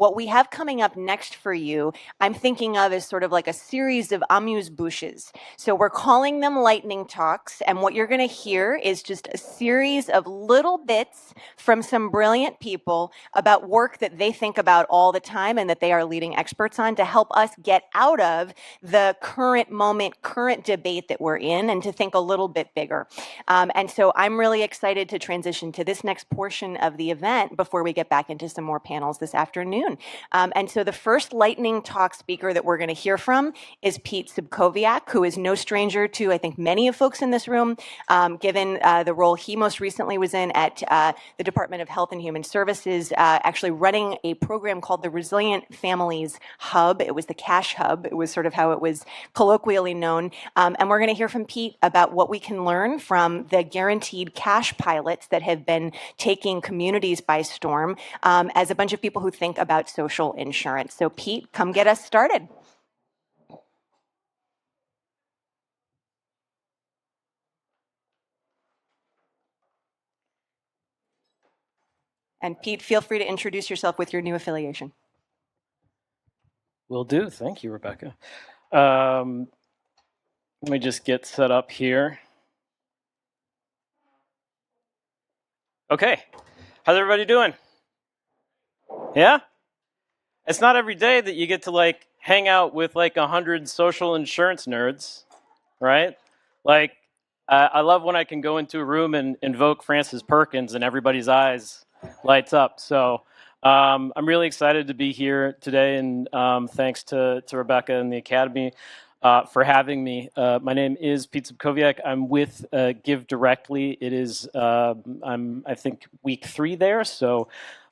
What we have coming up next for you, I'm thinking of as sort of like a series of amuse-bouches. So we're calling them lightning talks, and what you're going to hear is just a series of little bits from some brilliant people about work that they think about all the time and that they are leading experts on to help us get out of the current moment, current debate that we're in, and to think a little bit bigger. And so I'm really excited to transition to this next portion of the event before we get back into some more panels this afternoon. And so the first lightning talk speaker that we're going to hear from is Pete Subkoviak, who is no stranger to, I think, many of folks in this room, given the role he most recently was in at the Department of Health and Human Services, actually running a program called the Resilient Families Hub. It was the Cash Hub. It was sort of how it was colloquially known. And we're going to hear from Pete about what we can learn from the guaranteed cash pilots that have been taking communities by storm as a bunch of people who think about social insurance. So Pete, come get us started. And Pete, feel free to introduce yourself with your new affiliation. Will do. Thank you, Rebecca. Let me just get set up here. Okay. How's everybody doing? Yeah? It's not every day that you get to like hang out with like 100 social insurance nerds, right? Like, I love when I can go into a room and invoke Francis Perkins and everybody's eyes lights up. So I'm really excited to be here today, and thanks to Rebecca and the Academy for having me. My name is Pete Subkoviak. I'm with GiveDirectly. It is, I'm, I think, week 3 there, so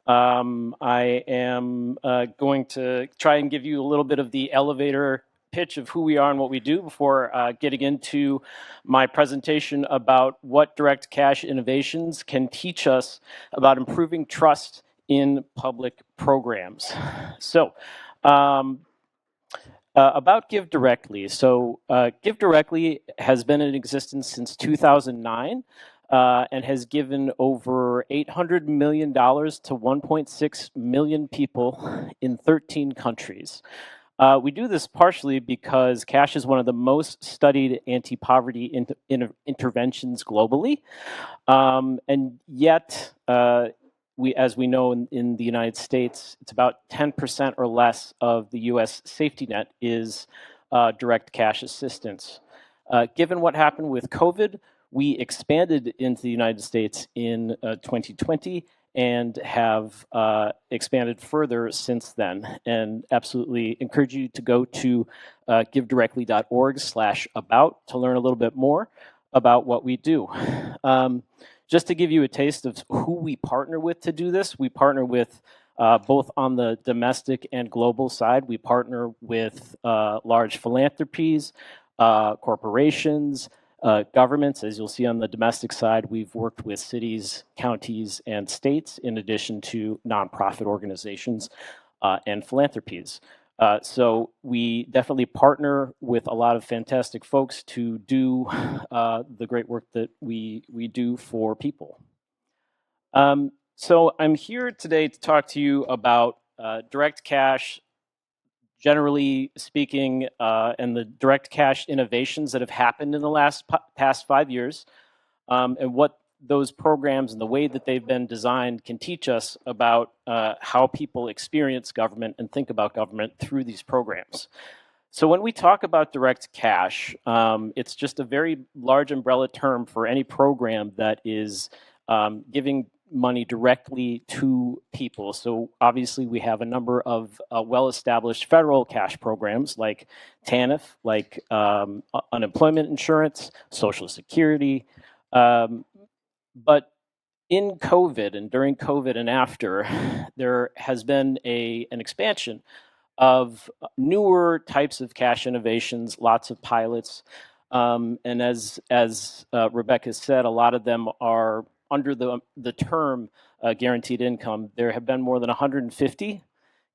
I am going to try and give you a little bit of the elevator pitch of who we are and what we do before getting into my presentation about what direct cash innovations can teach us about improving trust in public programs. So, about GiveDirectly. So, GiveDirectly has been in existence since 2009. And has given over $800 million to 1.6 million people in 13 countries. We do this partially because cash is one of the most studied anti-poverty interventions globally. And yet, as we know in the United States, it's about 10% or less of the US safety net is direct cash assistance. Given what happened with COVID, we expanded into the United States in 2020 and have expanded further since then. And absolutely encourage you to go to givedirectly.org/about to learn a little bit more about what we do. Just to give you a taste of who we partner with to do this, we partner with both on the domestic and global side. We partner with large philanthropies, corporations, governments. As you'll see on the domestic side, we've worked with cities, counties, and states, in addition to nonprofit organizations and philanthropies. So we definitely partner with a lot of fantastic folks to do the great work that we do for people. So I'm here today to talk to you about direct cash, generally speaking, and the direct cash innovations that have happened in the past 5 years, and what those programs and the way that they've been designed can teach us about how people experience government and think about government through these programs. So when we talk about direct cash, it's just a very large umbrella term for any program that is giving money directly to people. So obviously we have a number of well-established federal cash programs like TANF, like unemployment insurance, Social Security. But in COVID and during COVID and after, there has been an expansion of newer types of cash innovations, lots of pilots. And as Rebecca said, a lot of them are under the term guaranteed income. There have been more than 150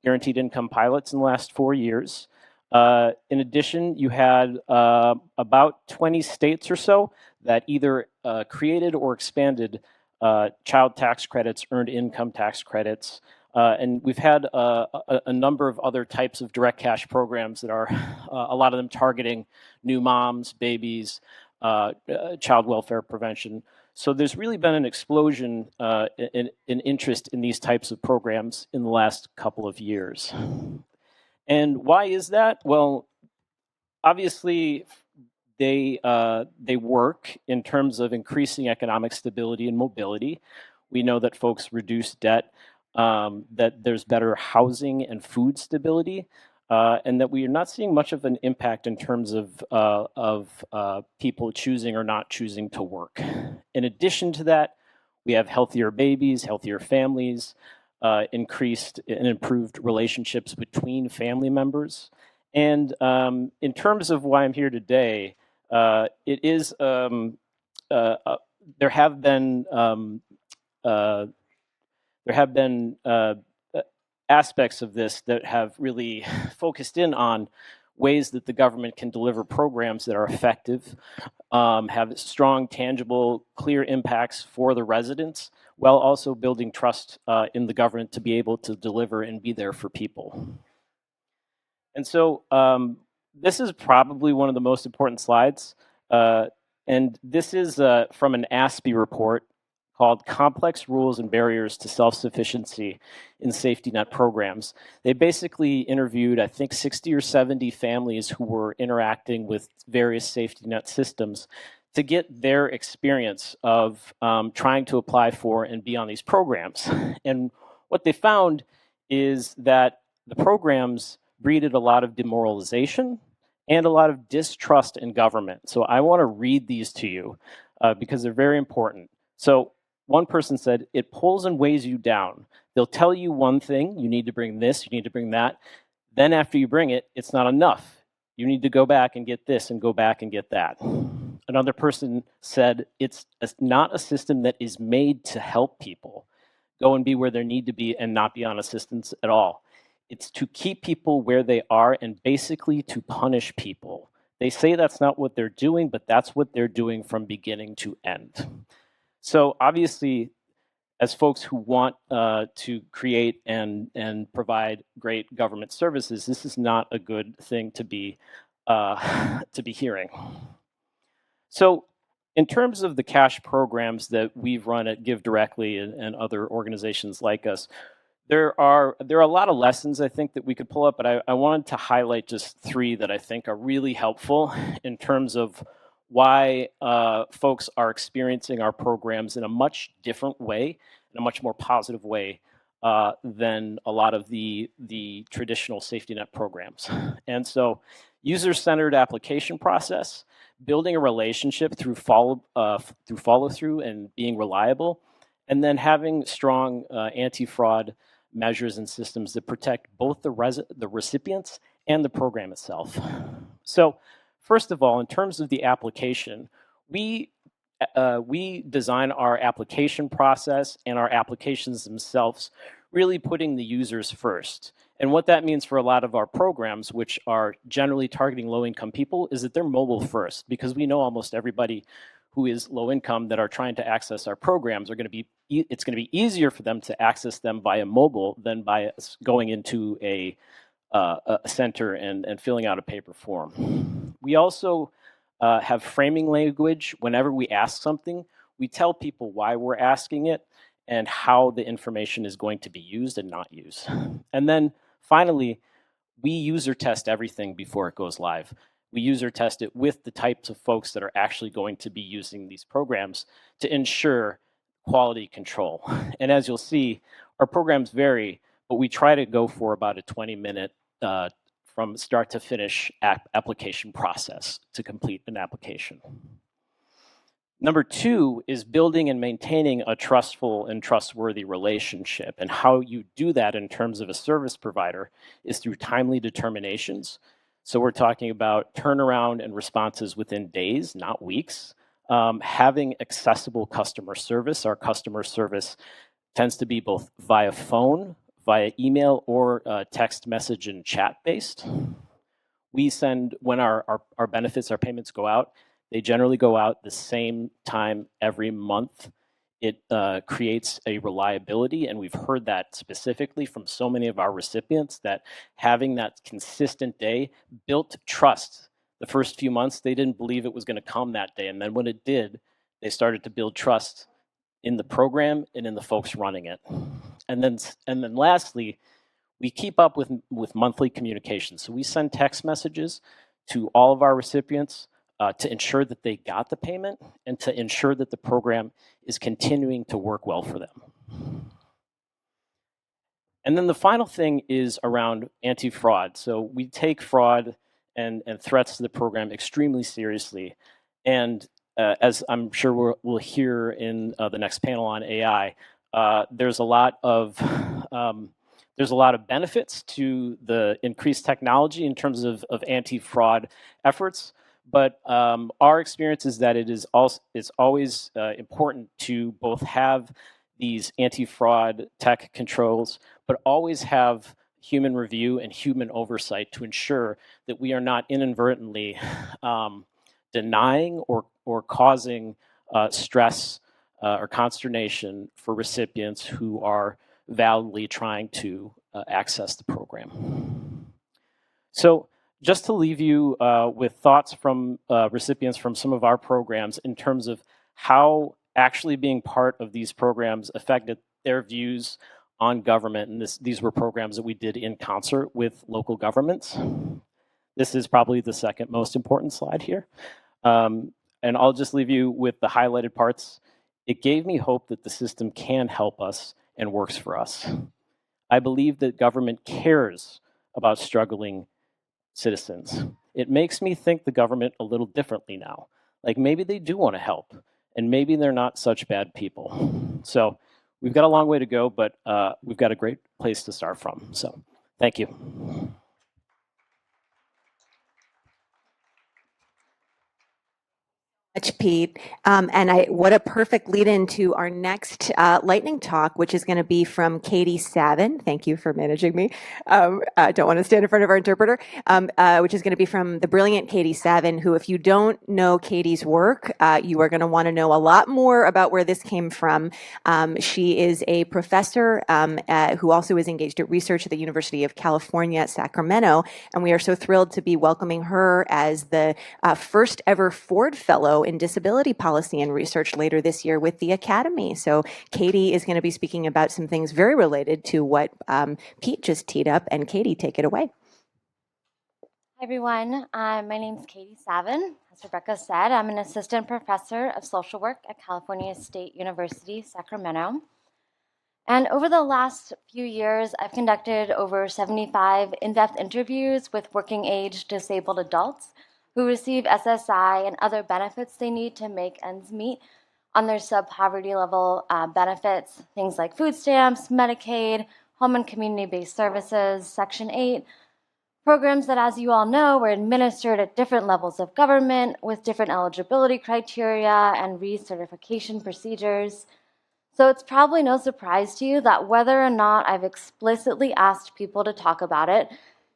guaranteed income pilots in the last 4 years. In addition, you had about 20 states or so that either created or expanded child tax credits, earned income tax credits, And we've had a number of other types of direct cash programs that are a lot of them targeting new moms, babies, child welfare prevention. So there's really been an explosion in interest in these types of programs in the last couple of years. And why is that? Well, obviously, they work in terms of increasing economic stability and mobility. We know that folks reduce debt, that there's better housing and food stability, and that we are not seeing much of an impact in terms of people choosing or not choosing to work. In addition to that, we have healthier babies, healthier families, increased and improved relationships between family members. And in terms of why I'm here today, it is there have been aspects of this that have really focused in on ways that the government can deliver programs that are effective, have strong, tangible, clear impacts for the residents, while also building trust in the government to be able to deliver and be there for people. And so this is probably one of the most important slides. And this is from an ASPE report called Complex Rules and Barriers to Self-Sufficiency in Safety Net Programs. They basically interviewed, I think, 60 or 70 families who were interacting with various safety net systems to get their experience of trying to apply for and be on these programs. And what they found is that the programs breeded a lot of demoralization and a lot of distrust in government. So I want to read these to you because they're very important. So one person said, it pulls and weighs you down. They'll tell you one thing, you need to bring this, you need to bring that. Then after you bring it, it's not enough. You need to go back and get this and go back and get that. Another person said, it's not a system that is made to help people go and be where they need to be and not be on assistance at all. It's to keep people where they are and basically to punish people. They say that's not what they're doing, but that's what they're doing from beginning to end. So obviously, as folks who want to create and provide great government services, this is not a good thing to be hearing. So in terms of the cash programs that we've run at GiveDirectly and other organizations like us, there are a lot of lessons I think that we could pull up, but I wanted to highlight just 3 that I think are really helpful in terms of why folks are experiencing our programs in a much different way, in a much more positive way than a lot of the traditional safety net programs. And so user-centered application process, building a relationship through follow-through and being reliable, and then having strong anti-fraud measures and systems that protect both the recipients and the program itself. So first of all, in terms of the application, we design our application process and our applications themselves really putting the users first. And what that means for a lot of our programs, which are generally targeting low-income people, is that they're mobile first, because we know almost everybody who is low income that are trying to access our programs are going to be, it's going to be easier for them to access them via mobile than by going into a center and filling out a paper form. We also have framing language. Whenever we ask something, we tell people why we're asking it and how the information is going to be used and not used. And then finally, we user test everything before it goes live. We user test it with the types of folks that are actually going to be using these programs to ensure quality control. And as you'll see, our programs vary, but we try to go for about a 20-minute from start to finish application process to complete an application. Number 2 is building and maintaining a trustful and trustworthy relationship. And how you do that in terms of a service provider is through timely determinations. So we're talking about turnaround and responses within days, not weeks. Having accessible customer service. Our customer service tends to be both via phone, via email, or text message and chat based. We send, when our benefits, our payments go out, they generally go out the same time every month. It creates a reliability, and we've heard that specifically from so many of our recipients, that having that consistent day built trust. The first few months, they didn't believe it was going to come that day, and then when it did, they started to build trust in the program and in the folks running it. And then lastly, we keep up with monthly communication. So we send text messages to all of our recipients to ensure that they got the payment and to ensure that the program is continuing to work well for them. And then the final thing is around anti-fraud. So we take fraud and threats to the program extremely seriously. And as I'm sure we'll hear in the next panel on AI, there's a lot of benefits to the increased technology in terms of anti-fraud efforts. But our experience is that it's always important to both have these anti-fraud tech controls, but always have human review and human oversight to ensure that we are not inadvertently denying or causing stress or consternation for recipients who are validly trying to access the program. So just to leave you with thoughts from recipients from some of our programs in terms of how actually being part of these programs affected their views on government. And these were programs that we did in concert with local governments. This is probably the second most important slide here. And I'll just leave you with the highlighted parts. It gave me hope that the system can help us and works for us. I believe that government cares about struggling citizens. It makes me think the government a little differently now. Like maybe they do want to help, and maybe they're not such bad people. So we've got a long way to go, but we've got a great place to start from. So thank you. Much, Pete. And what a perfect lead into our next lightning talk, which is going to be from Katie Savin. Thank you for managing me. I don't want to stand in front of our interpreter, which is going to be from the brilliant Katie Savin, who, if you don't know Katie's work, you are going to want to know a lot more about where this came from. She is a professor who also is engaged at research at the University of California at Sacramento, and we are so thrilled to be welcoming her as the first ever Ford Fellow in disability policy and research later this year with the Academy. So Katie is going to be speaking about some things very related to what Pete just teed up. And Katie, take it away. Hi, everyone. My name is Katie Savin. As Rebecca said, I'm an assistant professor of social work at California State University, Sacramento. And over the last few years, I've conducted over 75 in-depth interviews with working-age disabled adults who receive SSI and other benefits they need to make ends meet on their sub-poverty level benefits, things like food stamps, Medicaid, home and community-based services, Section 8, programs that, as you all know, were administered at different levels of government with different eligibility criteria and recertification procedures. So it's probably no surprise to you that whether or not I've explicitly asked people to talk about it,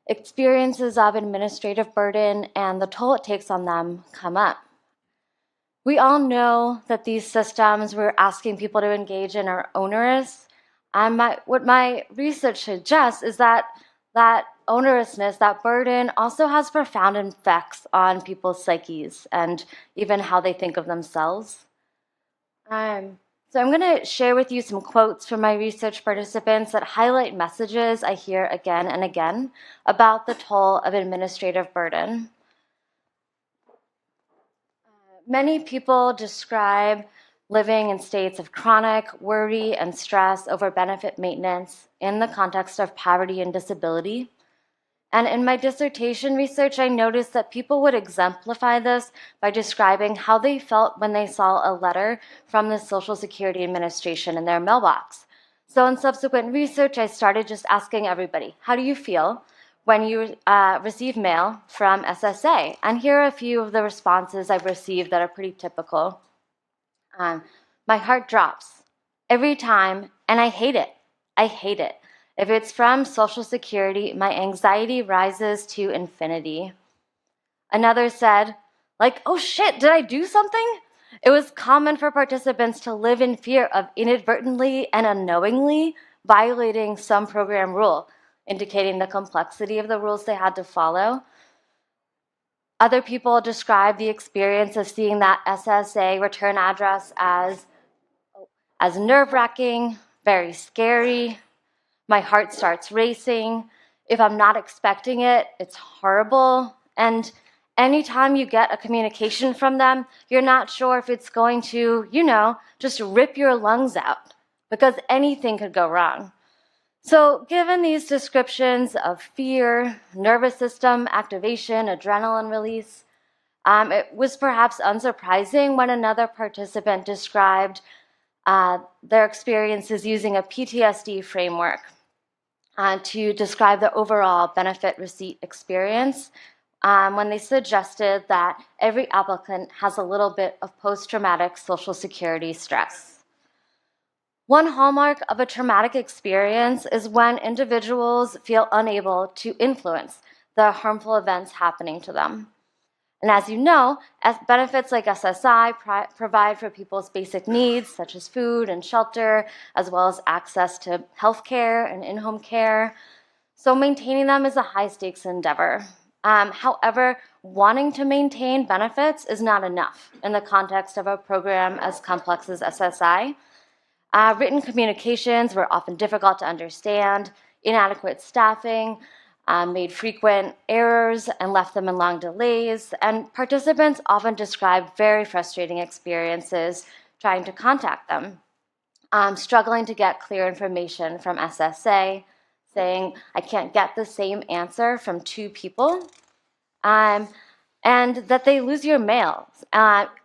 experiences of administrative burden and the toll it takes on them come up. We all know that these systems we're asking people to engage in are onerous. What my research suggests is that onerousness, that burden, also has profound effects on people's psyches and even how they think of themselves. So I'm going to share with you some quotes from my research participants that highlight messages I hear again and again about the toll of administrative burden. Many people describe living in states of chronic worry and stress over benefit maintenance in the context of poverty and disability. And in my dissertation research, I noticed that people would exemplify this by describing how they felt when they saw a letter from the Social Security Administration in their mailbox. So in subsequent research, I started just asking everybody, how do you feel when you receive mail from SSA? And here are a few of the responses I've received that are pretty typical. My heart drops every time, and I hate it. I hate it. If it's from Social Security, my anxiety rises to infinity. Another said, like, oh shit, did I do something? It was common for participants to live in fear of inadvertently and unknowingly violating some program rule, indicating the complexity of the rules they had to follow. Other people described the experience of seeing that SSA return address as nerve-wracking, very scary. My heart starts racing. If I'm not expecting it, it's horrible. And anytime you get a communication from them, you're not sure if it's going to, just rip your lungs out, because anything could go wrong. So given these descriptions of fear, nervous system activation, adrenaline release, it was perhaps unsurprising when another participant described their experiences using a PTSD framework to describe the overall benefit receipt experience, when they suggested that every applicant has a little bit of post-traumatic Social Security stress. One hallmark of a traumatic experience is when individuals feel unable to influence the harmful events happening to them. And as you know, benefits like SSI provide for people's basic needs, such as food and shelter, as well as access to health care and in-home care. So maintaining them is a high-stakes endeavor. However, wanting to maintain benefits is not enough in the context of a program as complex as SSI. Written communications were often difficult to understand. Inadequate staffing made frequent errors and left them in long delays. And participants often described very frustrating experiences trying to contact them, struggling to get clear information from SSA, saying, I can't get the same answer from two people, and that they lose your mail,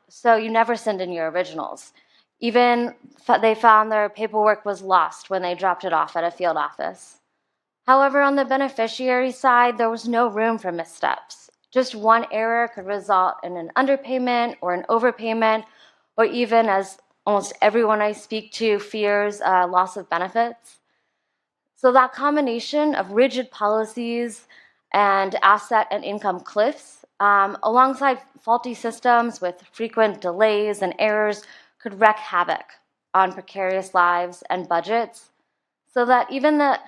so you never send in your originals. Even they found their paperwork was lost when they dropped it off at a field office. However, on the beneficiary side, there was no room for missteps. Just one error could result in an underpayment or an overpayment, or even, as almost everyone I speak to fears, loss of benefits. So that combination of rigid policies and asset and income cliffs, alongside faulty systems with frequent delays and errors, could wreak havoc on precarious lives and budgets, so that even the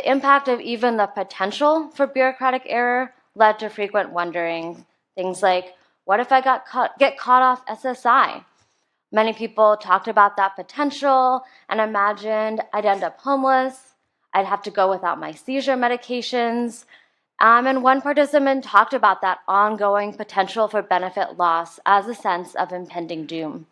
impact of even the potential for bureaucratic error led to frequent wondering. Things like, what if I get caught off SSI? Many people talked about that potential and imagined I'd end up homeless, I'd have to go without my seizure medications, and one participant talked about that ongoing potential for benefit loss as a sense of impending doom.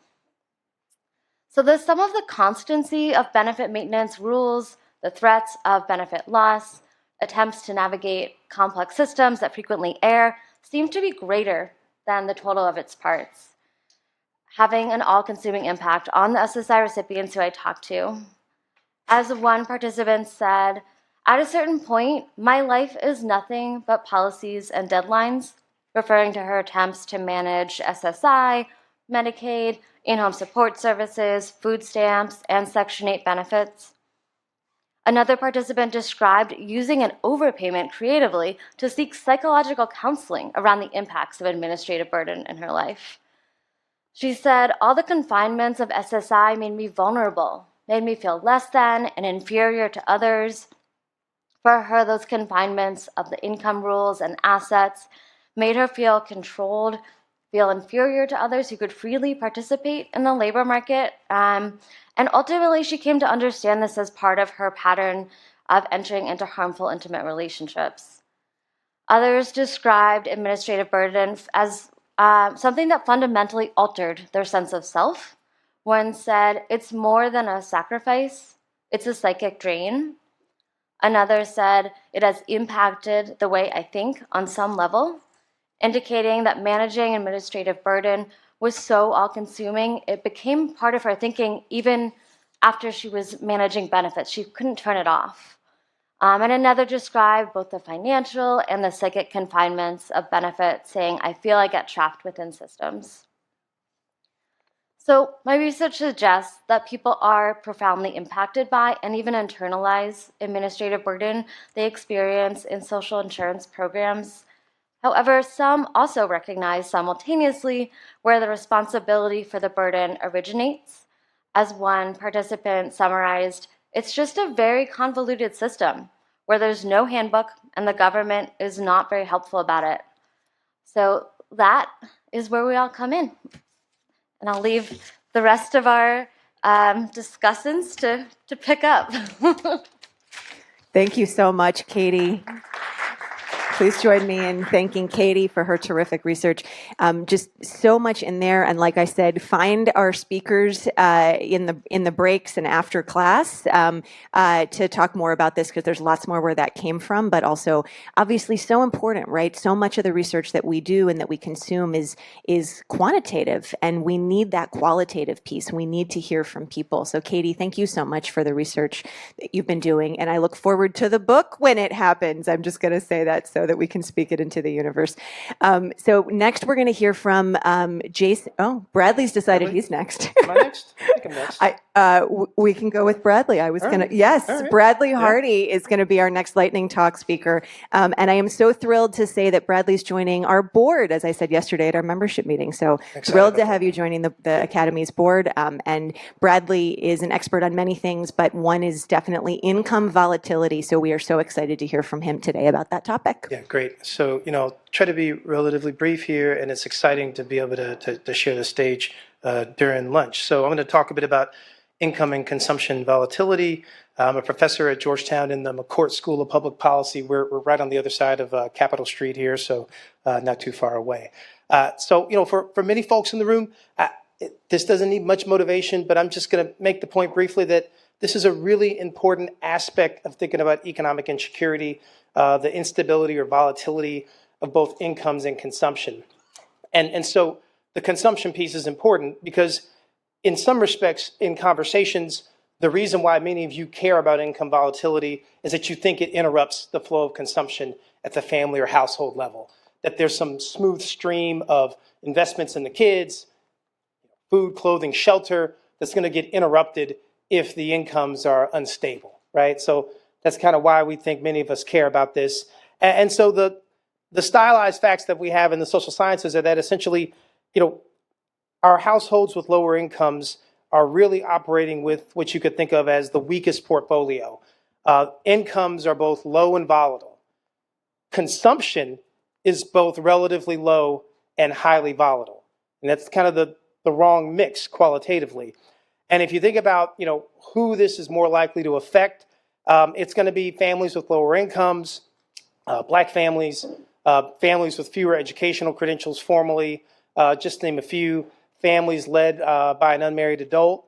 So the sum of the constancy of benefit maintenance rules, the threats of benefit loss, attempts to navigate complex systems that frequently err, seem to be greater than the total of its parts, having an all-consuming impact on the SSI recipients who I talked to. As one participant said, at a certain point, my life is nothing but policies and deadlines, referring to her attempts to manage SSI, Medicaid, in-home support services, food stamps, and Section 8 benefits. Another participant described using an overpayment creatively to seek psychological counseling around the impacts of administrative burden in her life. She said, all the confinements of SSI made me vulnerable, made me feel less than and inferior to others. For her, those confinements of the income rules and assets made her feel controlled, feel inferior to others who could freely participate in the labor market. And ultimately, she came to understand this as part of her pattern of entering into harmful intimate relationships. Others described administrative burden as something that fundamentally altered their sense of self. One said, it's more than a sacrifice, it's a psychic drain. Another said, it has impacted the way I think on some level, indicating that managing administrative burden was so all-consuming, it became part of her thinking even after she was managing benefits. She couldn't turn it off. And another described both the financial and the psychic confinements of benefits, saying, I feel I get trapped within systems. So my research suggests that people are profoundly impacted by and even internalize administrative burden they experience in social insurance programs. However, some also recognize simultaneously where the responsibility for the burden originates. As one participant summarized, it's just a very convoluted system where there's no handbook and the government is not very helpful about it. So that is where we all come in. And I'll leave the rest of our discussants to pick up. Thank you so much, Katie. Please join me in thanking Katie for her terrific research. Just so much in there, and like I said, find our speakers in the breaks and after class to talk more about this, because there's lots more where that came from, but also obviously so important, right? So much of the research that we do and that we consume is quantitative, and we need that qualitative piece. We need to hear from people. So Katie, thank you so much for the research that you've been doing, and I look forward to the book when it happens. I'm just going to say that so that we can speak it into the universe. So next we're going to hear from Jason. Oh, Bradley's decided he's next. Am I next? I think I'm next. We can go with Bradley. I was going to, yes, All right. Bradley Hardy is going to be our next Lightning Talk speaker. And I am so thrilled to say that Bradley's joining our board, as I said yesterday at our membership meeting. So thrilled to have you joining the Academy's board. And Bradley is an expert on many things, but one is definitely income volatility. So we are so excited to hear from him today about that topic. Yeah, great. So, try to be relatively brief here, and it's exciting to be able to share the stage during lunch. So I'm going to talk a bit about income and consumption volatility. I'm a professor at Georgetown in the McCourt School of Public Policy. We're right on the other side of Capitol Street here, so not too far away. So, for many folks in the room, this doesn't need much motivation, but I'm just going to make the point briefly that this is a really important aspect of thinking about economic insecurity, the instability or volatility of both incomes and consumption. And so the consumption piece is important because in some respects, in conversations, the reason why many of you care about income volatility is that you think it interrupts the flow of consumption at the family or household level, that there's some smooth stream of investments in the kids, food, clothing, shelter, that's going to get interrupted if the incomes are unstable, right? So that's kind of why we think many of us care about this. And so the stylized facts that we have in the social sciences are that essentially, our households with lower incomes are really operating with what you could think of as the weakest portfolio. Incomes are both low and volatile. Consumption is both relatively low and highly volatile. And that's kind of the wrong mix qualitatively. And if you think about, who this is more likely to affect, it's going to be families with lower incomes, Black families, families with fewer educational credentials formally, just to name a few, families led by an unmarried adult.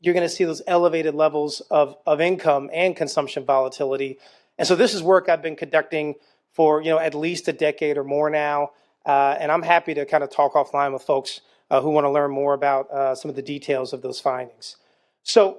You're going to see those elevated levels of income and consumption volatility. And so this is work I've been conducting for, at least a decade or more now. And I'm happy to kind of talk offline with folks who want to learn more about some of the details of those findings. So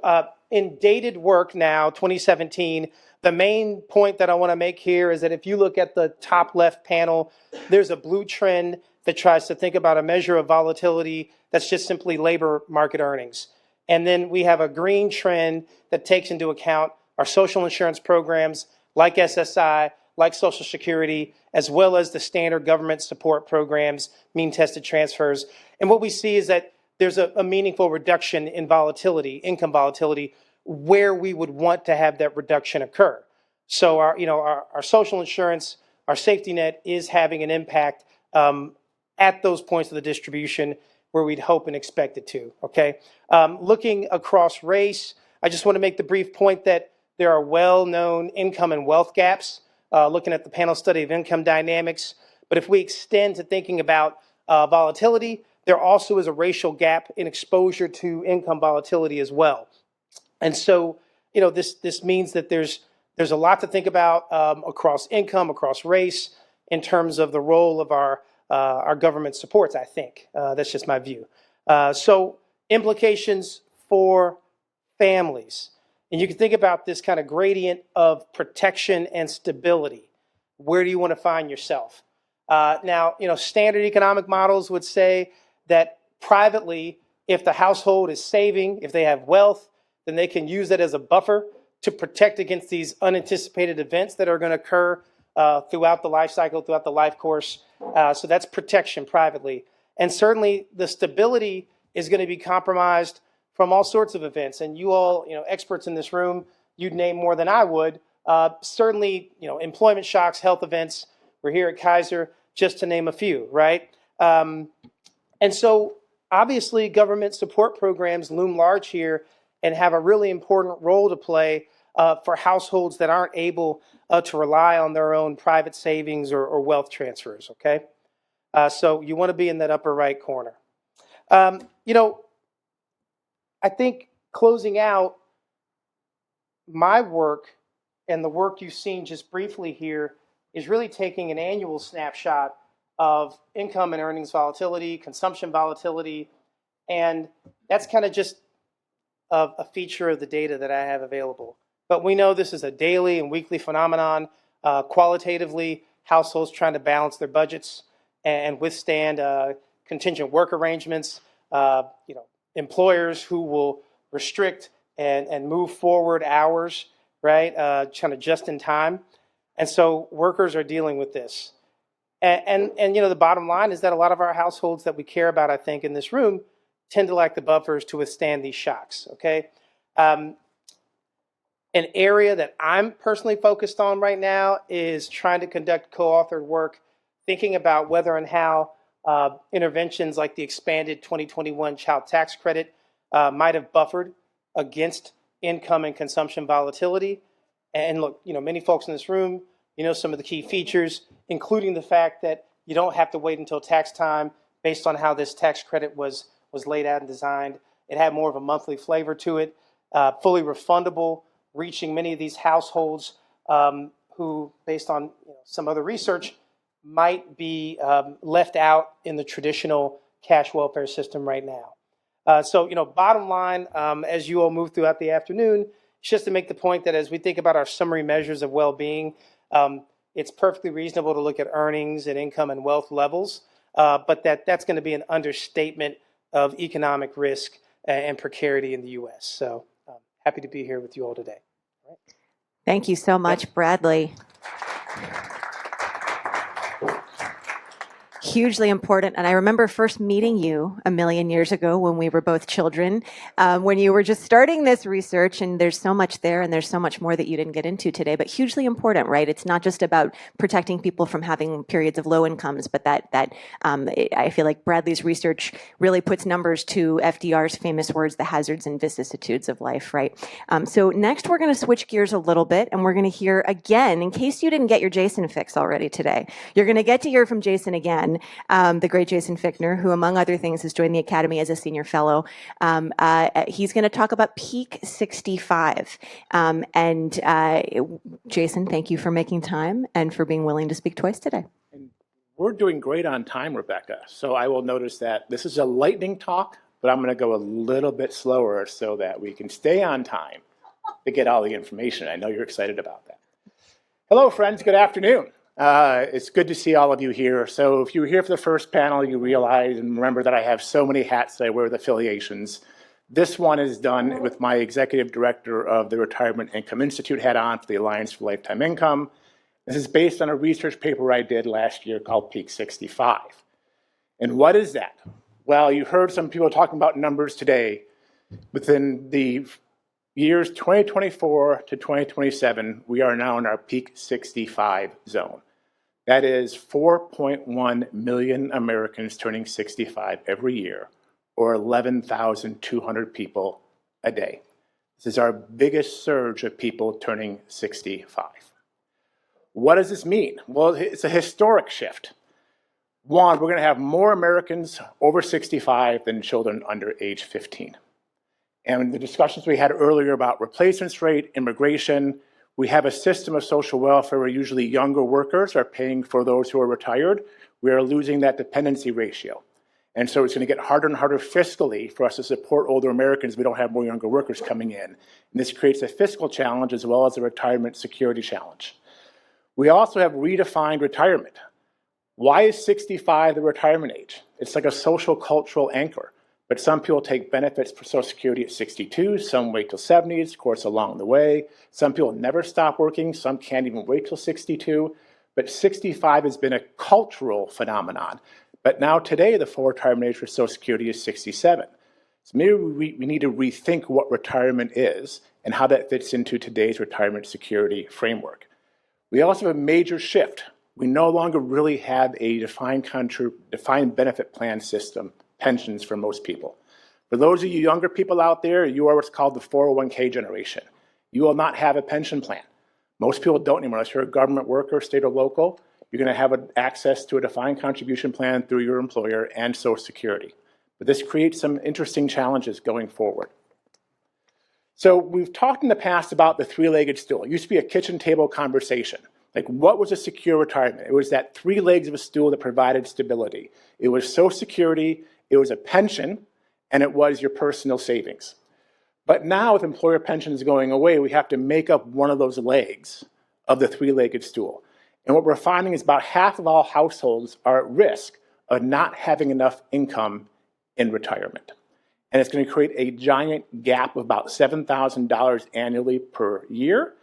in dated work now, 2017, the main point that I want to make here is that if you look at the top left panel, there's a blue trend that tries to think about a measure of volatility that's just simply labor market earnings. And then we have a green trend that takes into account our social insurance programs like SSI, like Social Security, as well as the standard government support programs, mean tested transfers. And what we see is that there's a meaningful reduction in volatility, income volatility, where we would want to have that reduction occur. So our social insurance, our safety net is having an impact at those points of the distribution where we'd hope and expect it to, okay? Looking across race, I just want to make the brief point that there are well-known income and wealth gaps, looking at the panel study of income dynamics. But if we extend to thinking about volatility, there also is a racial gap in exposure to income volatility as well. And so, this means that there's a lot to think about across income, across race, in terms of the role of our government supports, I think. That's just my view. So implications for families. And you can think about this kind of gradient of protection and stability. Where do you want to find yourself? Now, standard economic models would say that privately, if the household is saving, if they have wealth, then they can use that as a buffer to protect against these unanticipated events that are going to occur throughout the life cycle, throughout the life course. So that's protection privately. And certainly the stability is going to be compromised from all sorts of events. And you all, experts in this room, you'd name more than I would. Certainly, employment shocks, health events. We're here at Kaiser, just to name a few, right? And so obviously government support programs loom large here and have a really important role to play for households that aren't able to rely on their own private savings or wealth transfers, okay? So you want to be in that upper right corner. I think closing out my work and the work you've seen just briefly here is really taking an annual snapshot of income and earnings volatility, consumption volatility, and that's kind of just a feature of the data that I have available. But we know this is a daily and weekly phenomenon. Qualitatively, households trying to balance their budgets and withstand contingent work arrangements, employers who will restrict and move forward hours, right, kind of just in time. And so workers are dealing with this. And the bottom line is that a lot of our households that we care about, I think, in this room tend to lack the buffers to withstand these shocks, okay? An area that I'm personally focused on right now is trying to conduct co-authored work, thinking about whether and how interventions like the expanded 2021 child tax credit might have buffered against income and consumption volatility. And look, many folks in this room, some of the key features, including the fact that you don't have to wait until tax time based on how this tax credit was laid out and designed. It had more of a monthly flavor to it, fully refundable, reaching many of these households who, based on some other research, might be left out in the traditional cash welfare system right now. So, bottom line, as you all move throughout the afternoon, it's just to make the point that as we think about our summary measures of well-being, it's perfectly reasonable to look at earnings and income and wealth levels, but that's going to be an understatement of economic risk and precarity in the U.S. So happy to be here with you all today. All right. Thank you so much, Bradley. Hugely important. And I remember first meeting you a million years ago when we were both children, when you were just starting this research, and there's so much there and there's so much more that you didn't get into today, but hugely important, right? It's not just about protecting people from having periods of low incomes, but I feel like Bradley's research really puts numbers to FDR's famous words, the hazards and vicissitudes of life, right? So next we're going to switch gears a little bit and we're going to hear again, in case you didn't get your Jason fix already today, you're going to get to hear from Jason again. The great Jason Fichtner, who, among other things, has joined the Academy as a senior fellow. He's going to talk about Peak 65. Jason, thank you for making time and for being willing to speak twice today. And we're doing great on time, Rebecca. So I will notice that this is a lightning talk, but I'm going to go a little bit slower so that we can stay on time to get all the information. I know you're excited about that. Hello, friends. Good afternoon. It's good to see all of you here. So if you were here for the first panel, you realize and remember that I have so many hats that I wear with affiliations. This one is done with my executive director of the Retirement Income Institute hat on for the Alliance for Lifetime Income. This is based on a research paper I did last year called Peak 65. And what is that? Well, you heard some people talking about numbers today. Within the years 2024 to 2027, we are now in our Peak 65 zone. That is 4.1 million Americans turning 65 every year, or 11,200 people a day. This is our biggest surge of people turning 65. What does this mean? Well, it's a historic shift. One, we're going to have more Americans over 65 than children under age 15. And the discussions we had earlier about replacement rate, immigration, we have a system of social welfare where usually younger workers are paying for those who are retired. We are losing that dependency ratio. And so it's going to get harder and harder fiscally for us to support older Americans if we don't have more younger workers coming in. And this creates a fiscal challenge as well as a retirement security challenge. We also have redefined retirement. Why is 65 the retirement age? It's like a social cultural anchor. But some people take benefits for Social Security at 62, some wait till 70s, of course, along the way. Some people never stop working, some can't even wait till 62. but 65 has been a cultural phenomenon. But now today, the full retirement age for Social Security is 67. So maybe we need to rethink what retirement is and how that fits into today's retirement security framework. We also have a major shift. We no longer really have a defined benefit plan system, pensions for most people. For those of you younger people out there, you are what's called the 401k generation. You will not have a pension plan. Most people don't anymore. Unless you're a government worker, state or local, you're going to have access to a defined contribution plan through your employer and Social Security. But this creates some interesting challenges going forward. So we've talked in the past about the three-legged stool. It used to be a kitchen table conversation. Like, what was a secure retirement? It was that three legs of a stool that provided stability. It was Social Security, it was a pension, and it was your personal savings. But now with employer pensions going away, we have to make up one of those legs of the three-legged stool. And what we're finding is about half of all households are at risk of not having enough income in retirement. And it's going to create a giant gap of about $7,000 annually per year,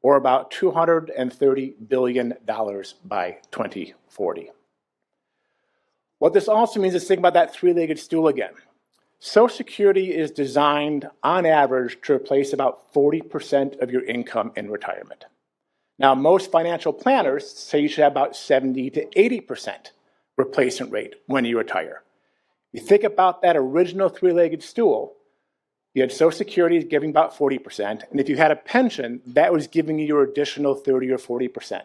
or about $230 billion by 2040. What this also means is think about that three-legged stool again. Social Security is designed, on average, to replace about 40% of your income in retirement. Now, most financial planners say you should have about 70 to 80% replacement rate when you retire. You think about that original three-legged stool, you had Social Security giving about 40%, and if you had a pension, that was giving you your additional 30 or 40%.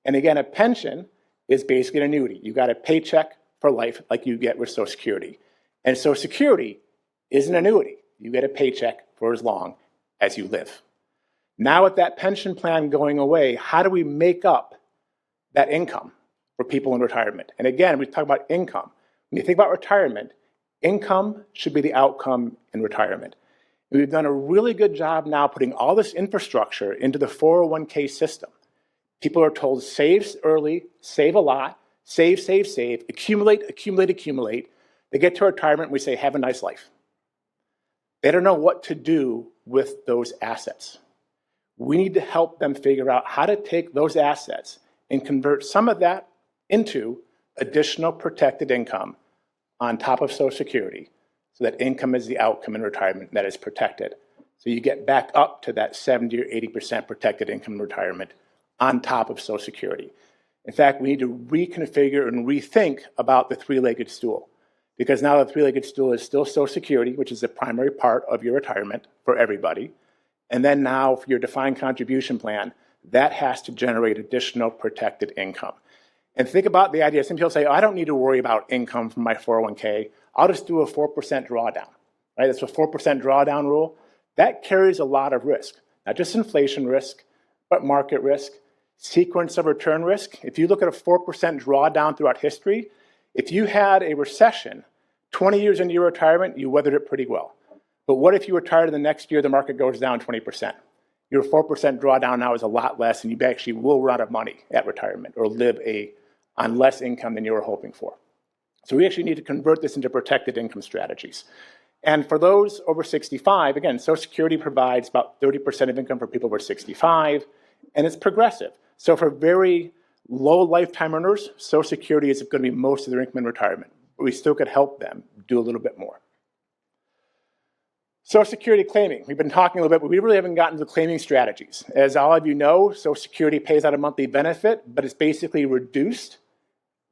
And again, a pension is basically an annuity. You got a paycheck for life like you get with Social Security. And Social Security is an annuity. You get a paycheck for as long as you live. Now with that pension plan going away, how do we make up that income for people in retirement? And again, we talk about income. When you think about retirement, income should be the outcome in retirement. And we've done a really good job now putting all this infrastructure into the 401k system. People are told save early, save a lot, save, accumulate, accumulate, accumulate. They get to retirement and we say, have a nice life. They don't know what to do with those assets. We need to help them figure out how to take those assets and convert some of that into additional protected income on top of Social Security, so that income is the outcome in retirement that is protected. So you get back up to that 70 or 80% protected income in retirement on top of Social Security. In fact, we need to reconfigure and rethink about the three-legged stool, because now the three-legged stool is still Social Security, which is the primary part of your retirement for everybody. And then now for your defined contribution plan, that has to generate additional protected income. And think about the idea. Some people say, oh, I don't need to worry about income from my 401k. I'll just do a 4% drawdown, right? That's a 4% drawdown rule. That carries a lot of risk, not just inflation risk, but market risk, sequence of return risk. If you look at a 4% drawdown throughout history, if you had a recession 20 years into your retirement, you weathered it pretty well. But what if you retired the next year, the market goes down 20%? Your 4% drawdown now is a lot less, and you actually will run out of money at retirement or live on less income than you were hoping for. So we actually need to convert this into protected income strategies. And for those over 65, again, Social Security provides about 30% of income for people over 65, and it's progressive. So for very low lifetime earners, Social Security is going to be most of their income in retirement, but we still could help them do a little bit more. Social Security claiming. We've been talking a little bit, but we really haven't gotten to claiming strategies. As all of you know, Social Security pays out a monthly benefit, but it's basically reduced.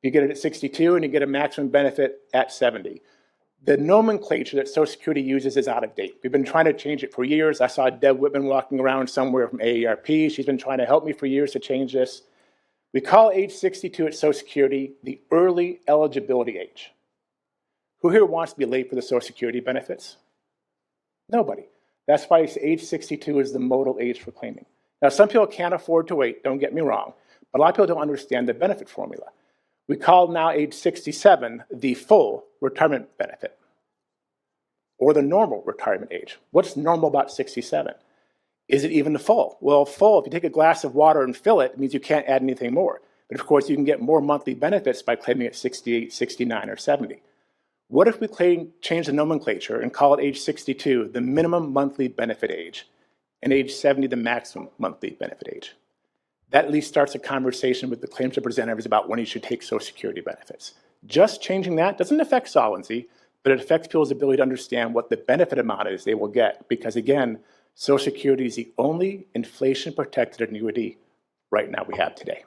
You get it at 62, and you get a maximum benefit at 70. The nomenclature that Social Security uses is out of date. We've been trying to change it for years. I saw Deb Whitman walking around somewhere from AARP. She's been trying to help me for years to change this. We call age 62 at Social Security the early eligibility age. Who here wants to be late for the Social Security benefits? Nobody. That's why age 62 is the modal age for claiming. Now, some people can't afford to wait, don't get me wrong, but a lot of people don't understand the benefit formula. We call now age 67 the full retirement benefit, or the normal retirement age. What's normal about 67? Is it even the full? Well, full, if you take a glass of water and fill it, it means you can't add anything more. But of course, you can get more monthly benefits by claiming at 68, 69, or 70. What if we change the nomenclature and call it age 62 the minimum monthly benefit age, and age 70 the maximum monthly benefit age? that at least starts a conversation with the claims representatives about when you should take Social Security benefits. Just changing that doesn't affect solvency, but it affects people's ability to understand what the benefit amount is they will get. Because again, Social Security is the only inflation-protected annuity right now we have today.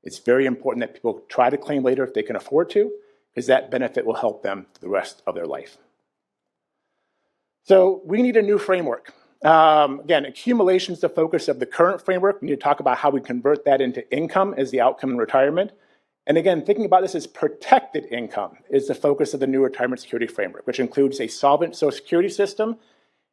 It's very important that people try to claim later if they can afford to, because that benefit will help them the rest of their life. So we need a new framework. Again, accumulation is the focus of the current framework. We need to talk about how we convert that into income as the outcome in retirement. And again, thinking about this as protected income is the focus of the new retirement security framework, which includes a solvent Social Security system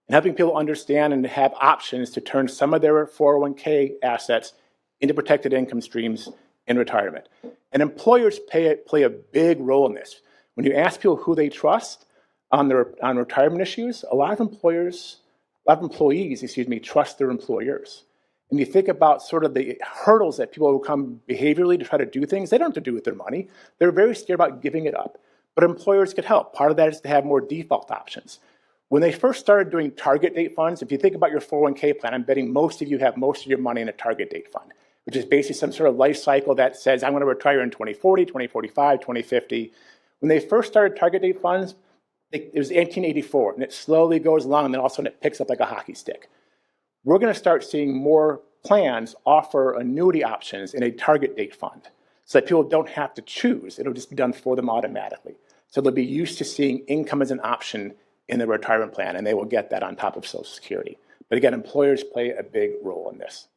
and helping people understand and have options to turn some of their 401k assets into protected income streams in retirement. And employers play a big role in this. When you ask people who they trust on retirement issues, a lot of employees, trust their employers. And you think about sort of the hurdles that people overcome behaviorally to try to do things, they don't have to do with their money. They're very scared about giving it up. But employers could help. Part of that is to have more default options. When they first started doing target date funds, if you think about your 401k plan, I'm betting most of you have most of your money in a target date fund, which is basically some sort of life cycle that says, I'm going to retire in 2040, 2045, 2050. When they first started target date funds, it was 1884, and it slowly goes along, and then all of a sudden it picks up like a hockey stick. We're going to start seeing more plans offer annuity options in a target date fund so that people don't have to choose. It'll just be done for them automatically. So they'll be used to seeing income as an option in their retirement plan, and they will get that on top of Social Security. But again, employers play a big role in this.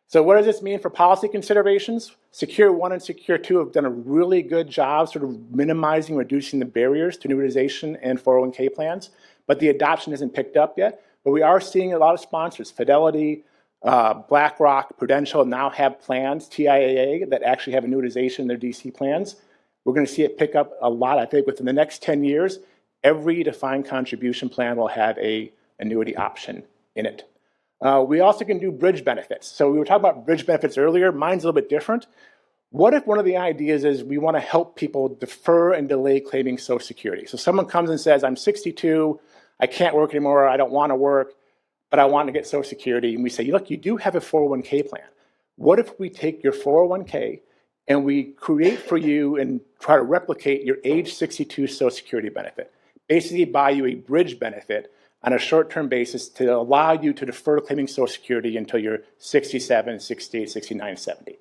So what does this mean for policy considerations? Secure 1 and Secure 2 have done a really good job sort of minimizing, reducing the barriers to annuitization and 401k plans, but the adoption hasn't picked up yet. But we are seeing a lot of sponsors, Fidelity, BlackRock, Prudential now have plans, TIAA, that actually have annuitization in their DC plans. We're going to see it pick up a lot. I think within the next 10 years, every defined contribution plan will have an annuity option in it. We also can do bridge benefits. So we were talking about bridge benefits earlier. Mine's a little bit different. What if one of the ideas is we want to help people defer and delay claiming Social Security? So someone comes and says, I'm 62, I can't work anymore, I don't want to work, but I want to get Social Security. And we say, look, you do have a 401k plan. What if we take your 401k and we create for you and try to replicate your age 62 Social Security benefit? Basically buy you a bridge benefit on a short-term basis to allow you to defer claiming Social Security until you're 67, 68, 69, 70.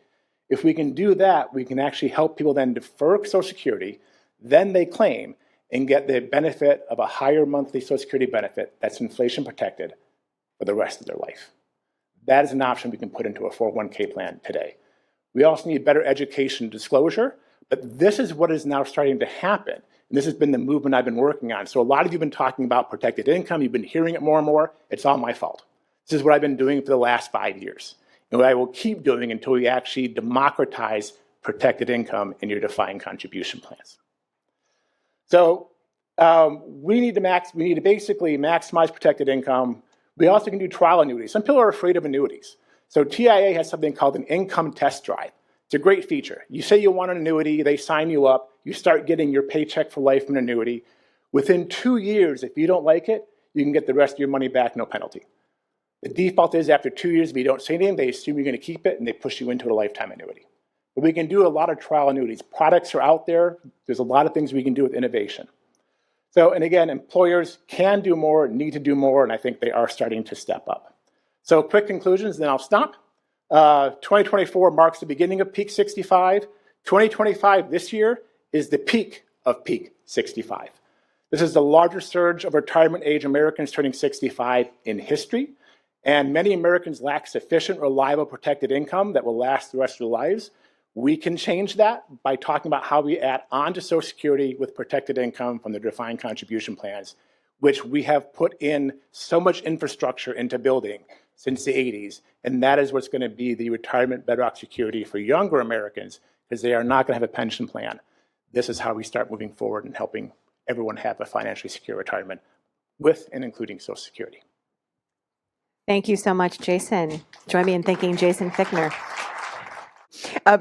If we can do that, we can actually help people then defer Social Security, then they claim and get the benefit of a higher monthly Social Security benefit that's inflation protected for the rest of their life. That is an option we can put into a 401k plan today. We also need better education disclosure, but this is what is now starting to happen. And this has been the movement I've been working on. So a lot of you have been talking about protected income. You've been hearing it more and more. It's all my fault. This is what I've been doing for the last 5 years. And what I will keep doing until we actually democratize protected income in your defined contribution plans. So we need to basically maximize protected income. We also can do trial annuities. Some people are afraid of annuities. So TIA has something called an income test drive. It's a great feature. You say you want an annuity, they sign you up, you start getting your paycheck for life from an annuity. Within 2 years, if you don't like it, you can get the rest of your money back, no penalty. The default is after 2 years, if you don't say anything, they assume you're going to keep it and they push you into a lifetime annuity. But we can do a lot of trial annuities. Products are out there. There's a lot of things we can do with innovation. So, and again, employers can do more, need to do more, and I think they are starting to step up. So quick conclusions, then I'll stop. 2024 marks the beginning of peak 65. 2025 this year is the peak of peak 65. This is the largest surge of retirement age Americans turning 65 in history. And many Americans lack sufficient, reliable, protected income that will last the rest of their lives. We can change that by talking about how we add on to Social Security with protected income from the defined contribution plans, which we have put in so much infrastructure into building since the 80s. And that is what's going to be the retirement bedrock security for younger Americans, because they are not going to have a pension plan. This is how we start moving forward and helping everyone have a financially secure retirement with and including Social Security. Thank you so much, Jason. Join me in thanking Jason Fichtner.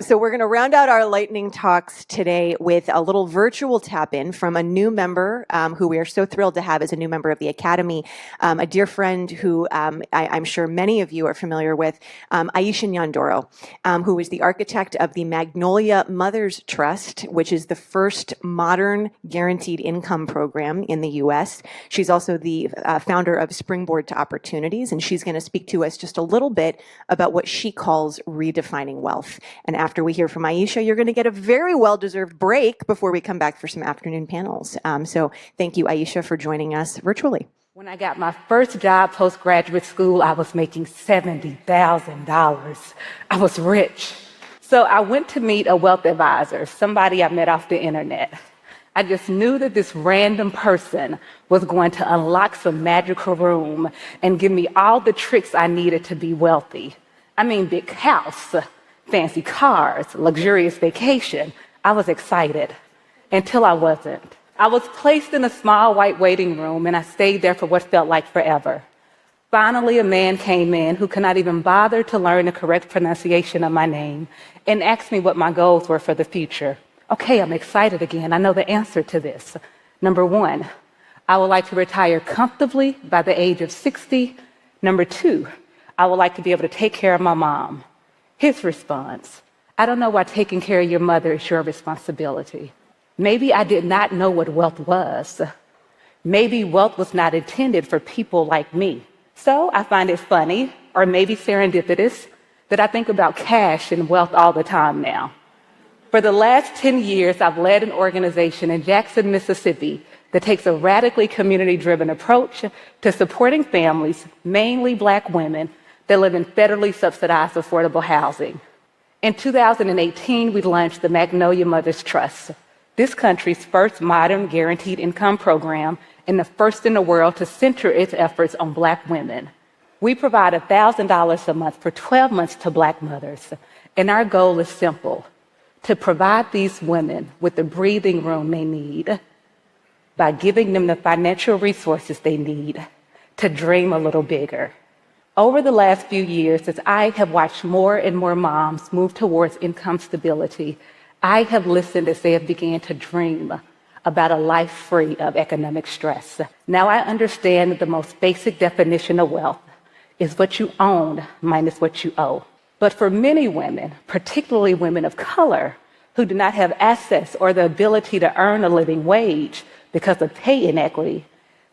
So we're going to round out our lightning talks today with a little virtual tap-in from a new member who we are so thrilled to have as a new member of the Academy, a dear friend who I'm sure many of you are familiar with, Aisha Nyandoro, who is the architect of the Magnolia Mothers Trust, which is the first modern guaranteed income program in the U.S. She's also the founder of Springboard to Opportunities, and she's going to speak to us just a little bit about what she calls redefining wealth. And after we hear from Aisha, you're going to get a very well-deserved break before we come back for some afternoon panels. So thank you, Aisha, for joining us virtually. When I got my first job post-graduate school, I was making $70,000. I was rich. So I went to meet a wealth advisor, somebody I met off the internet. I just knew that this random person was going to unlock some magical room and give me all the tricks I needed to be wealthy. I mean, big house, fancy cars, luxurious vacation. I was excited until I wasn't. I was placed in a small white waiting room and I stayed there for what felt like forever. Finally, a man came in who could not even bother to learn the correct pronunciation of my name and asked me what my goals were for the future. Okay, I'm excited again. I know the answer to this. Number one, I would like to retire comfortably by the age of 60. Number two, I would like to be able to take care of my mom. His response, I don't know why taking care of your mother is your responsibility. Maybe I did not know what wealth was. Maybe wealth was not intended for people like me. So I find it funny, or maybe serendipitous, that I think about cash and wealth all the time now. For the last 10 years, I've led an organization in Jackson, Mississippi, that takes a radically community-driven approach to supporting families, mainly Black women, that live in federally subsidized affordable housing. In 2018, we launched the Magnolia Mothers Trust, this country's first modern guaranteed income program and the first in the world to center its efforts on Black women. We provide $1,000 a month for 12 months to Black mothers, and our goal is simple: to provide these women with the breathing room they need by giving them the financial resources they need to dream a little bigger. Over the last few years, as I have watched more and more moms move towards income stability, I have listened as they have begun to dream about a life free of economic stress. Now I understand that the most basic definition of wealth is what you own minus what you owe. But for many women, particularly women of color, who do not have access or the ability to earn a living wage because of pay inequity,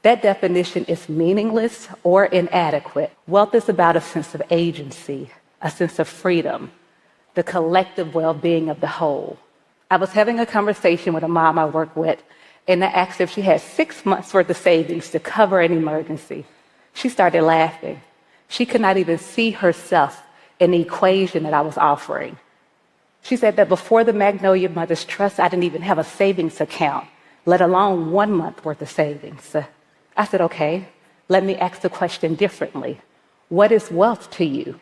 that definition is meaningless or inadequate. Wealth is about a sense of agency, a sense of freedom, the collective well-being of the whole. I was having a conversation with a mom I work with, and I asked if she had 6 months worth of savings to cover an emergency. She started laughing. She could not even see herself in the equation that I was offering. She said that before the Magnolia Mothers Trust, I didn't even have a savings account, let alone 1 month worth of savings. I said, okay, let me ask the question differently. What is wealth to you?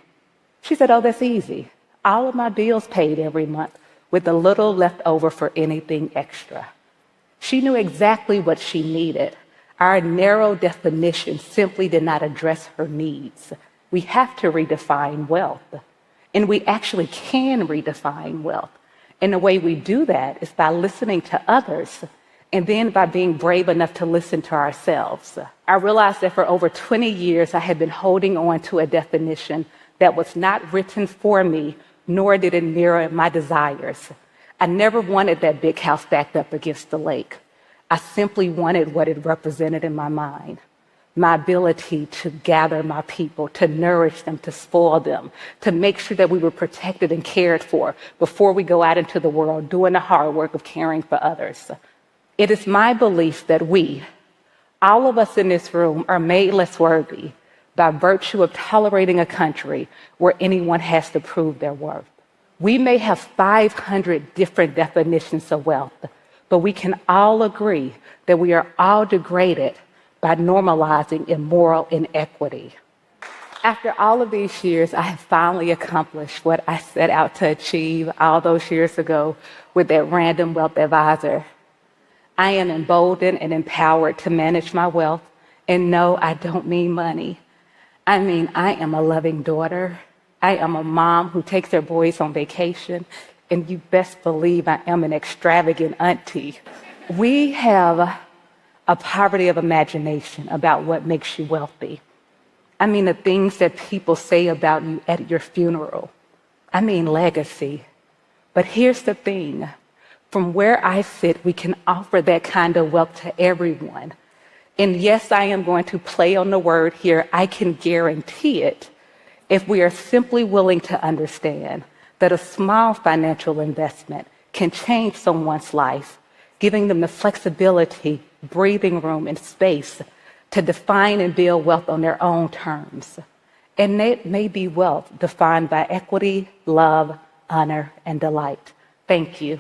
She said, oh, that's easy. All of my bills paid every month with a little left over for anything extra. She knew exactly what she needed. Our narrow definition simply did not address her needs. We have to redefine wealth. And we actually can redefine wealth. And the way we do that is by listening to others and then by being brave enough to listen to ourselves. I realized that for over 20 years, I had been holding on to a definition that was not written for me, nor did it mirror my desires. I never wanted that big house backed up against the lake. I simply wanted what it represented in my mind. My ability to gather my people, to nourish them, to spoil them, to make sure that we were protected and cared for before we go out into the world doing the hard work of caring for others. It is my belief that we, all of us in this room, are made less worthy by virtue of tolerating a country where anyone has to prove their worth. We may have 500 different definitions of wealth, but we can all agree that we are all degraded by normalizing immoral inequity. After all of these years, I have finally accomplished what I set out to achieve all those years ago with that random wealth advisor. I am emboldened and empowered to manage my wealth. And no, I don't mean money. I mean, I am a loving daughter, I am a mom who takes her boys on vacation, and you best believe I am an extravagant auntie. We have a poverty of imagination about what makes you wealthy. I mean, the things that people say about you at your funeral. I mean, legacy. But here's the thing. From where I sit, we can offer that kind of wealth to everyone. And yes, I am going to play on the word here. I can guarantee it if we are simply willing to understand that a small financial investment can change someone's life, giving them the flexibility, breathing room, and space to define and build wealth on their own terms. And it may be wealth defined by equity, love, honor, and delight. Thank you.